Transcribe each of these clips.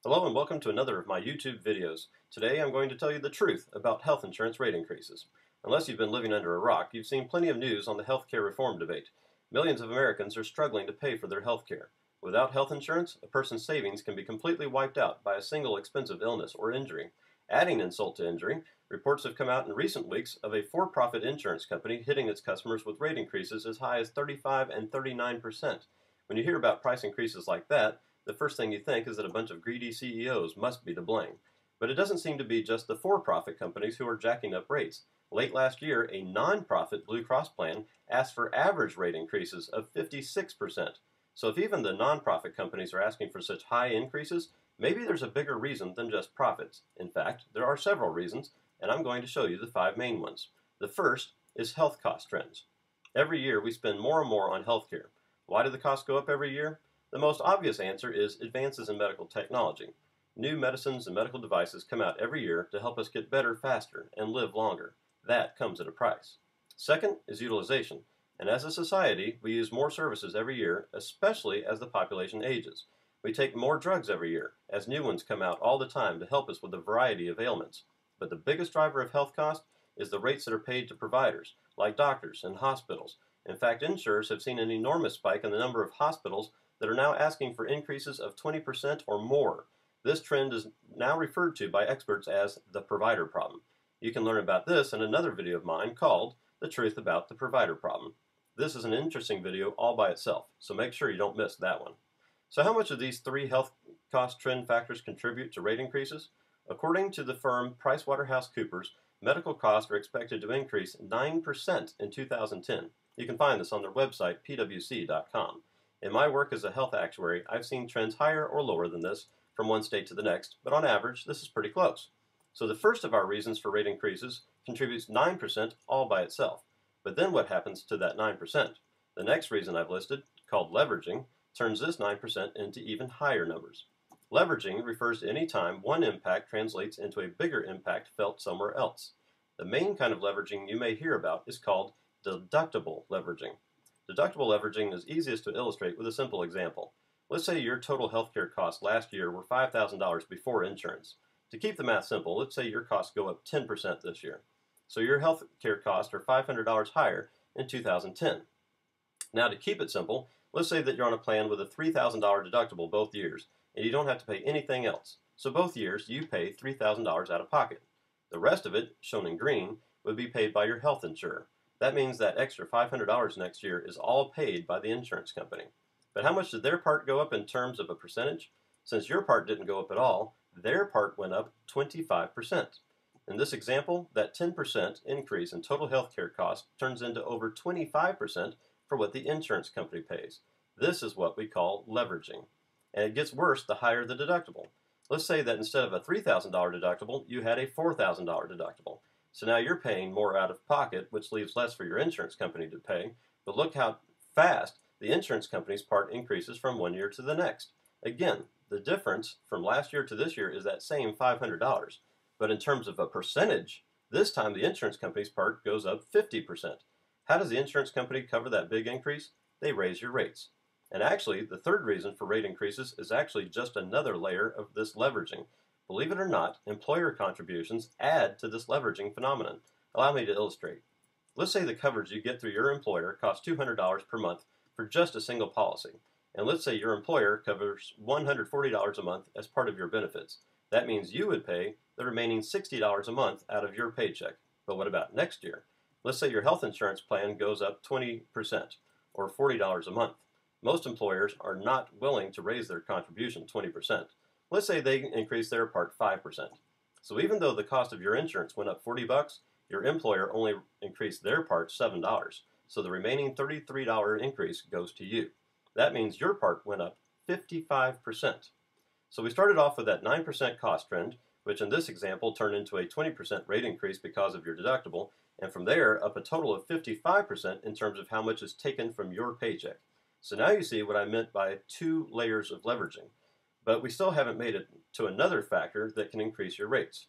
Hello and welcome to another of my YouTube videos. Today I'm going to tell you the truth about health insurance rate increases. Unless you've been living under a rock, you've seen plenty of news on the healthcare reform debate. Millions of Americans are struggling to pay for their health care. Without health insurance, a person's savings can be completely wiped out by a single expensive illness or injury. Adding insult to injury, reports have come out in recent weeks of a for-profit insurance company hitting its customers with rate increases as high as 35 and 39%. When you hear about price increases like that, the first thing you think is that a bunch of greedy CEOs must be to blame. But it doesn't seem to be just the for-profit companies who are jacking up rates. Late last year, a non-profit Blue Cross plan asked for average rate increases of 56%. So if even the non-profit companies are asking for such high increases, maybe there's a bigger reason than just profits. In fact, there are several reasons, and I'm going to show you the 5 main ones. The first is health cost trends. Every year we spend more and more on health care. Why do the costs go up every year? The most obvious answer is advances in medical technology. New medicines and medical devices come out every year to help us get better faster and live longer. That comes at a price. Second is utilization. And as a society, we use more services every year, especially as the population ages. We take more drugs every year, as new ones come out all the time to help us with a variety of ailments. But the biggest driver of health cost is the rates that are paid to providers, like doctors and hospitals. In fact, insurers have seen an enormous spike in the number of hospitals that are now asking for increases of 20% or more. This trend is now referred to by experts as the provider problem. You can learn about this in another video of mine called The Truth About the Provider Problem. This is an interesting video all by itself, so make sure you don't miss that one. So how much of these 3 health cost trend factors contribute to rate increases? According to the firm PricewaterhouseCoopers, medical costs are expected to increase 9% in 2010. You can find this on their website, pwc.com. In my work as a health actuary, I've seen trends higher or lower than this from one state to the next, but on average, this is pretty close. So the first of our reasons for rate increases contributes 9% all by itself. But then what happens to that 9%? The next reason I've listed, called leveraging, turns this 9% into even higher numbers. Leveraging refers to any time one impact translates into a bigger impact felt somewhere else. The main kind of leveraging you may hear about is called deductible leveraging. Deductible leveraging is easiest to illustrate with a simple example. Let's say your total healthcare costs last year were $5,000 before insurance. To keep the math simple, let's say your costs go up 10% this year. So your healthcare costs are $500 higher in 2010. Now to keep it simple, let's say that you're on a plan with a $3,000 deductible both years, and you don't have to pay anything else. So both years you pay $3,000 out of pocket. The rest of it, shown in green, would be paid by your health insurer. That means that extra $500 next year is all paid by the insurance company. But how much did their part go up in terms of a percentage? Since your part didn't go up at all, their part went up 25%. In this example, that 10% increase in total healthcare costs turns into over 25% for what the insurance company pays. This is what we call leveraging. And it gets worse the higher the deductible. Let's say that instead of a $3,000 deductible, you had a $4,000 deductible. So now you're paying more out of pocket, which leaves less for your insurance company to pay. But look how fast the insurance company's part increases from one year to the next. Again, the difference from last year to this year is that same $500. But in terms of a percentage, this time the insurance company's part goes up 50%. How does the insurance company cover that big increase? They raise your rates. And actually, the third reason for rate increases is actually just another layer of this leveraging. Believe it or not, employer contributions add to this leveraging phenomenon. Allow me to illustrate. Let's say the coverage you get through your employer costs $200 per month for just a single policy. And let's say your employer covers $140 a month as part of your benefits. That means you would pay the remaining $60 a month out of your paycheck. But what about next year? Let's say your health insurance plan goes up 20% or $40 a month. Most employers are not willing to raise their contribution 20%. Let's say they increase their part 5%. So even though the cost of your insurance went up $40, your employer only increased their part $7. So the remaining $33 increase goes to you. That means your part went up 55%. So we started off with that 9% cost trend, which in this example turned into a 20% rate increase because of your deductible, and from there up a total of 55% in terms of how much is taken from your paycheck. So now you see what I meant by 2 layers of leveraging. But we still haven't made it to another factor that can increase your rates,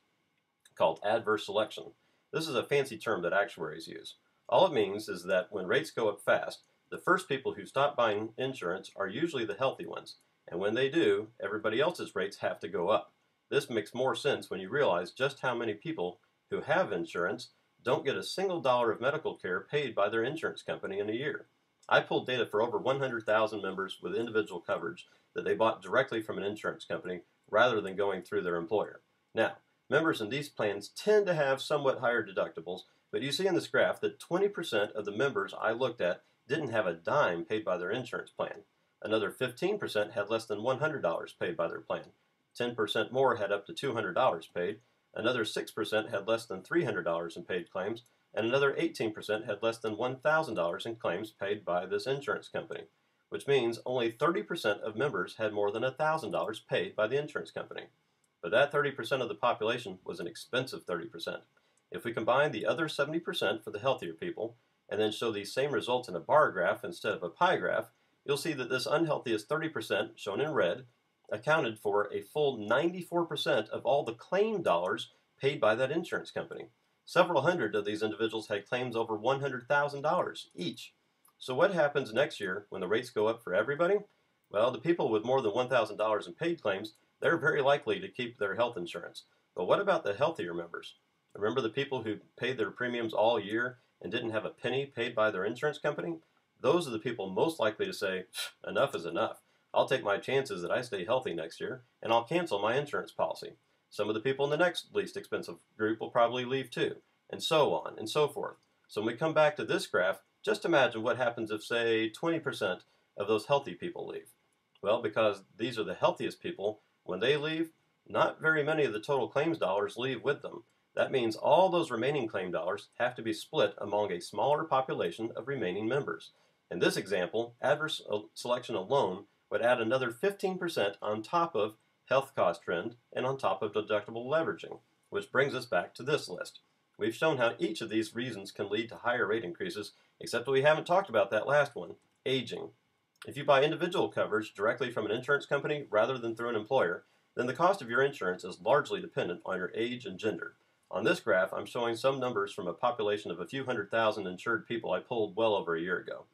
called adverse selection. This is a fancy term that actuaries use. All it means is that when rates go up fast, the first people who stop buying insurance are usually the healthy ones. And when they do, everybody else's rates have to go up. This makes more sense when you realize just how many people who have insurance don't get a single dollar of medical care paid by their insurance company in a year. I pulled data for over 100,000 members with individual coverage that they bought directly from an insurance company rather than going through their employer. Now, members in these plans tend to have somewhat higher deductibles, but you see in this graph that 20% of the members I looked at didn't have a dime paid by their insurance plan. Another 15% had less than $100 paid by their plan. 10% more had up to $200 paid. Another 6% had less than $300 in paid claims, and another 18% had less than $1,000 in claims paid by this insurance company, which means only 30% of members had more than $1,000 paid by the insurance company. But that 30% of the population was an expensive 30%. If we combine the other 70% for the healthier people, and then show these same results in a bar graph instead of a pie graph, you'll see that this unhealthiest 30%, shown in red, accounted for a full 94% of all the claim dollars paid by that insurance company. Several hundred of these individuals had claims over $100,000 each. So what happens next year when the rates go up for everybody? Well, the people with more than $1,000 in paid claims, they're very likely to keep their health insurance. But what about the healthier members? Remember the people who paid their premiums all year and didn't have a penny paid by their insurance company? Those are the people most likely to say, enough is enough. I'll take my chances that I stay healthy next year, and I'll cancel my insurance policy. Some of the people in the next least expensive group will probably leave too, and so on and so forth. So when we come back to this graph, just imagine what happens if, say, 20% of those healthy people leave. Well, because these are the healthiest people, when they leave, not very many of the total claims dollars leave with them. That means all those remaining claim dollars have to be split among a smaller population of remaining members. In this example, adverse selection alone would add another 15% on top of health cost trend and on top of deductible leveraging, which brings us back to this list. We've shown how each of these reasons can lead to higher rate increases, except that we haven't talked about that last one, aging. If you buy individual coverage directly from an insurance company rather than through an employer, then the cost of your insurance is largely dependent on your age and gender. On this graph, I'm showing some numbers from a population of a few 100,000 insured people I pulled well over a year ago.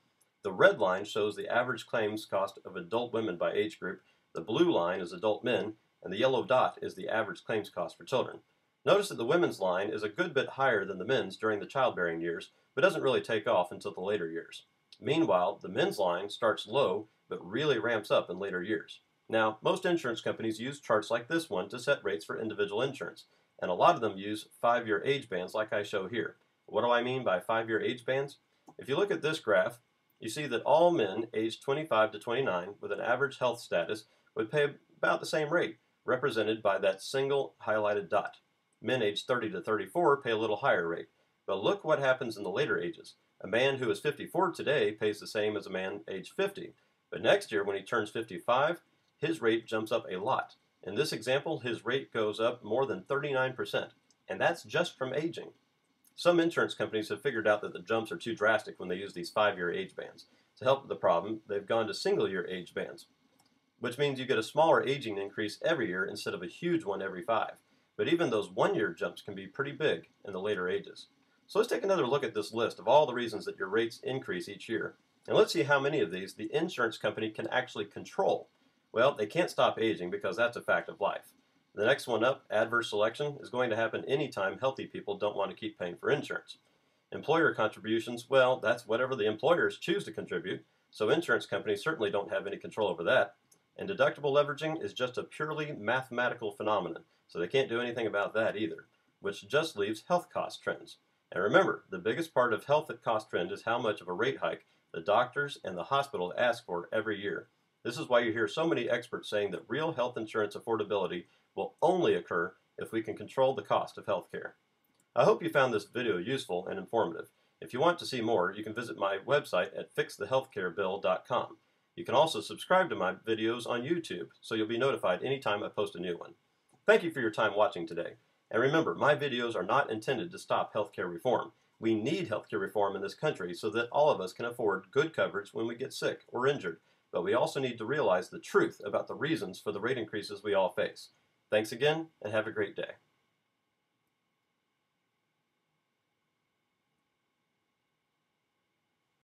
The red line shows the average claims cost of adult women by age group, the blue line is adult men, and the yellow dot is the average claims cost for children. Notice that the women's line is a good bit higher than the men's during the childbearing years, but doesn't really take off until the later years. Meanwhile, the men's line starts low, but really ramps up in later years. Now, most insurance companies use charts like this one to set rates for individual insurance, and a lot of them use 5-year age bands like I show here. What do I mean by 5-year age bands? If you look at this graph, you see that all men aged 25 to 29 with an average health status would pay about the same rate, represented by that single highlighted dot. Men aged 30 to 34 pay a little higher rate. But look what happens in the later ages. A man who is 54 today pays the same as a man aged 50. But next year, when he turns 55, his rate jumps up a lot. In this example, his rate goes up more than 39%. And that's just from aging. Some insurance companies have figured out that the jumps are too drastic when they use these 5-year age bands. To help with the problem, they've gone to single-year age bands, which means you get a smaller aging increase every year instead of a huge one every 5. But even those 1-year jumps can be pretty big in the later ages. So let's take another look at this list of all the reasons that your rates increase each year. And let's see how many of these the insurance company can actually control. Well, they can't stop aging because that's a fact of life. The next one up, adverse selection, is going to happen anytime healthy people don't want to keep paying for insurance. Employer contributions, well, that's whatever the employers choose to contribute, so insurance companies certainly don't have any control over that. And deductible leveraging is just a purely mathematical phenomenon, so they can't do anything about that either, which just leaves health cost trends. And remember, the biggest part of health cost trend is how much of a rate hike the doctors and the hospital ask for every year. This is why you hear so many experts saying that real health insurance affordability will only occur if we can control the cost of health care. I hope you found this video useful and informative. If you want to see more, you can visit my website at fixthehealthcarebill.com. You can also subscribe to my videos on YouTube, so you'll be notified anytime I post a new one. Thank you for your time watching today. And remember, my videos are not intended to stop healthcare reform. We need healthcare reform in this country so that all of us can afford good coverage when we get sick or injured. But we also need to realize the truth about the reasons for the rate increases we all face. Thanks again, and have a great day.